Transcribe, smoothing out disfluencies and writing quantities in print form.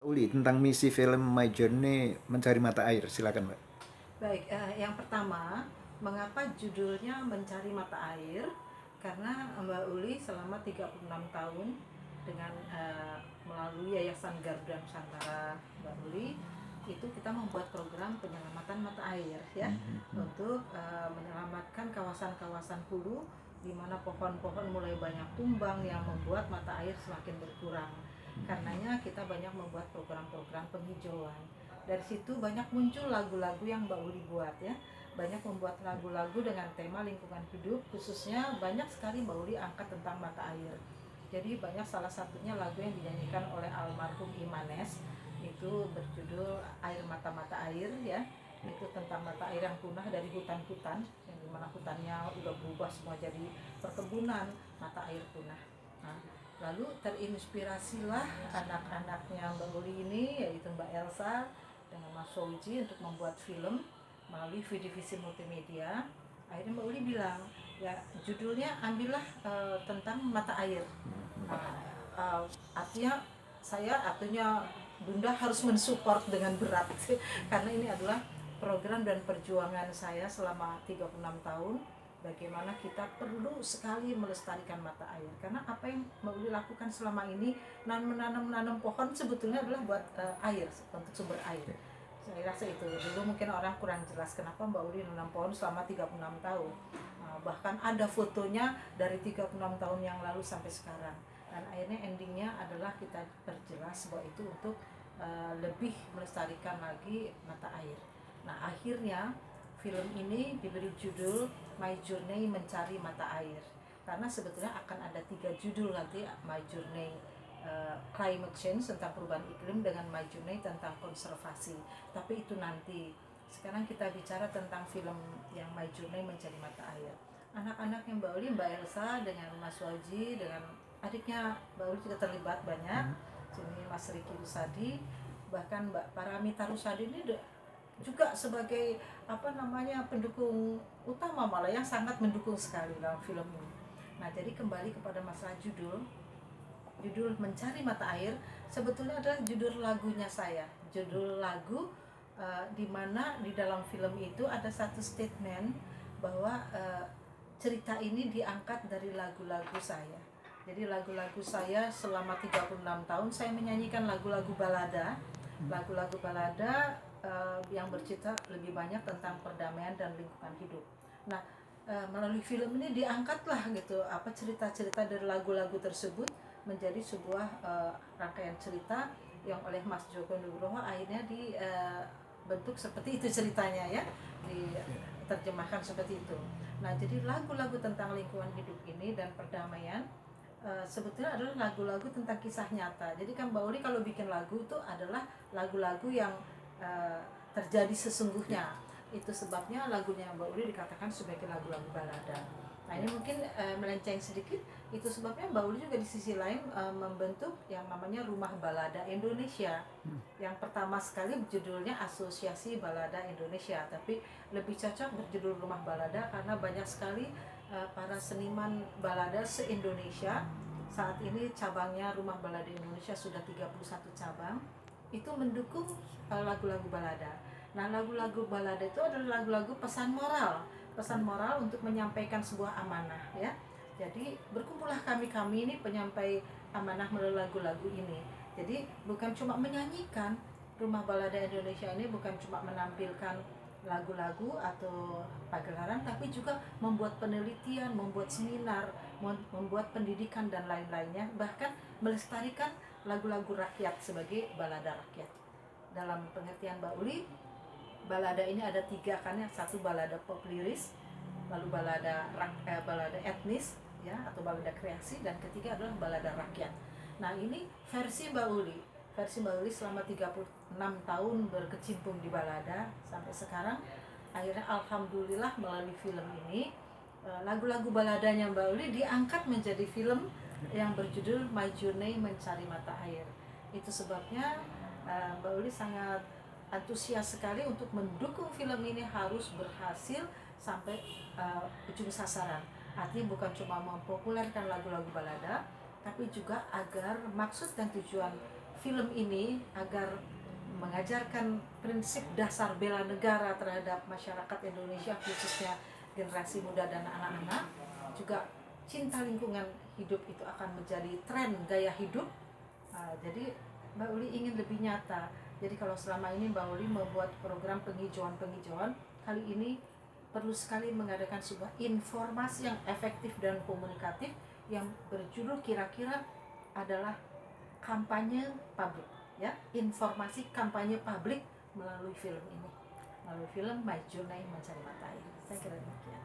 Uli tentang misi film My Journey Mencari Mata Air. Silakan, Mbak. Baik, yang pertama, mengapa judulnya Mencari Mata Air? Karena Mbak Uli selama 36 tahun dengan melalui Yayasan Garuda Nusantara Mbak Uli itu kita membuat program penyelamatan mata air ya, untuk menyelamatkan kawasan-kawasan hulu di mana pohon-pohon mulai banyak tumbang yang membuat mata air semakin berkurang. Karenanya kita banyak membuat program-program penghijauan. Dari situ banyak muncul lagu-lagu yang Mbak Uli buat ya. Banyak membuat lagu-lagu dengan tema lingkungan hidup, khususnya banyak sekali Mbak Uli angkat tentang mata air. Jadi banyak, salah satunya lagu yang dinyanyikan oleh almarhum Imanes itu berjudul Air Mata Mata Air ya. Itu tentang mata air yang punah dari hutan-hutan, yang dimana hutannya udah berubah semua jadi perkebunan, mata air punah. Nah, lalu terinspirasilah anak-anaknya Mbak Uli ini, yaitu Mbak Elsa dengan Mas Fauji, untuk membuat film melalui Vidivisi Multimedia. Akhirnya Mbak Uli bilang, ya judulnya ambillah tentang mata air. Nah, artinya Bunda harus mensupport dengan berat karena ini adalah program dan perjuangan saya selama 36 tahun, bagaimana kita perlu sekali melestarikan mata air. Karena apa yang Mbak Uli lakukan selama ini, menanam pohon sebetulnya adalah buat air, untuk sumber air. Saya rasa itu dulu mungkin orang kurang jelas kenapa Mbak Uli menanam pohon selama 36 tahun. Bahkan ada fotonya dari 36 tahun yang lalu sampai sekarang. Dan akhirnya endingnya adalah kita perjelas bahwa itu untuk lebih melestarikan lagi mata air. Nah, akhirnya film ini diberi judul My Journey Mencari Mata Air. Karena sebetulnya akan ada 3 judul nanti, My Journey Climate Change tentang perubahan iklim, dengan My Journey tentang konservasi. Tapi itu nanti. Sekarang kita bicara tentang film yang My Journey Mencari Mata Air. Anak-anak yang Mbak Uli, Mbak Elsa dengan Mas Waji, dengan adiknya Mbak Uli juga terlibat banyak. Sini Mas Riki Rusadi, bahkan Mbak Paramita Rusadi ini juga sebagai pendukung utama, malah yang sangat mendukung sekali dalam film ini. Nah, jadi kembali kepada masalah judul Mencari Mata Air sebetulnya adalah judul lagunya saya. Judul lagu di mana di dalam film itu ada satu statement bahwa cerita ini diangkat dari lagu-lagu saya. Jadi lagu-lagu saya selama 36 tahun saya menyanyikan lagu-lagu balada. Lagu-lagu balada yang bercerita lebih banyak tentang perdamaian dan lingkungan hidup. Nah, melalui film ini diangkatlah gitu cerita-cerita dari lagu-lagu tersebut menjadi sebuah rangkaian cerita yang oleh Mas Joko Nugroho akhirnya dibentuk seperti itu ceritanya ya, diterjemahkan seperti itu. Nah, jadi lagu-lagu tentang lingkungan hidup ini dan perdamaian sebetulnya adalah lagu-lagu tentang kisah nyata. Jadi kan Mbak Uli kalau bikin lagu itu adalah lagu-lagu yang terjadi sesungguhnya. Itu sebabnya lagunya Mbak Uli dikatakan sebagai lagu-lagu balada. Nah, ini mungkin melenceng sedikit. Itu sebabnya Mbak Uli juga di sisi lain membentuk yang namanya Rumah Balada Indonesia. Yang pertama sekali judulnya Asosiasi Balada Indonesia, tapi lebih cocok berjudul Rumah Balada karena banyak sekali para seniman balada se-Indonesia. Saat ini cabangnya Rumah Balada Indonesia sudah 31 cabang. Itu mendukung lagu-lagu balada. Nah, lagu-lagu balada itu adalah lagu-lagu pesan moral untuk menyampaikan sebuah amanah ya. Jadi berkumpullah kami ini penyampai amanah melalui lagu-lagu ini. Jadi bukan cuma menyanyikan, Rumah Balada Indonesia ini bukan cuma menampilkan lagu-lagu atau pagelaran, tapi juga membuat penelitian, membuat seminar, membuat pendidikan dan lain-lainnya, bahkan melestarikan lagu-lagu rakyat sebagai balada rakyat. Dalam pengertian Mbak Uli, balada ini ada 3 kan ya, satu balada pop liris, lalu balada etnis ya atau balada kreasi, dan ketiga adalah balada rakyat. Nah, ini versi Mbak Uli selama 36 tahun berkecimpung di balada sampai sekarang. Akhirnya alhamdulillah melalui film ini lagu-lagu baladanya Mbak Uli diangkat menjadi film yang berjudul My Journey Mencari Mata Air. Itu sebabnya Mbak Uli sangat antusias sekali untuk mendukung film ini harus berhasil sampai ujung sasaran. Artinya bukan cuma mempopulerkan lagu-lagu balada, tapi juga agar maksud dan tujuan film ini agar mengajarkan prinsip dasar bela negara terhadap masyarakat Indonesia, khususnya generasi muda dan anak-anak. Juga cinta lingkungan hidup itu akan menjadi tren gaya hidup. Jadi Mbak Uli ingin lebih nyata. Jadi kalau selama ini Mbak Uli membuat program penghijauan, kali ini perlu sekali mengadakan sebuah informasi yang efektif dan komunikatif yang berjudul kira-kira adalah kampanye publik, ya, informasi kampanye publik melalui film ini, melalui film My Journey Mencari Mata Air. Saya kira demikian.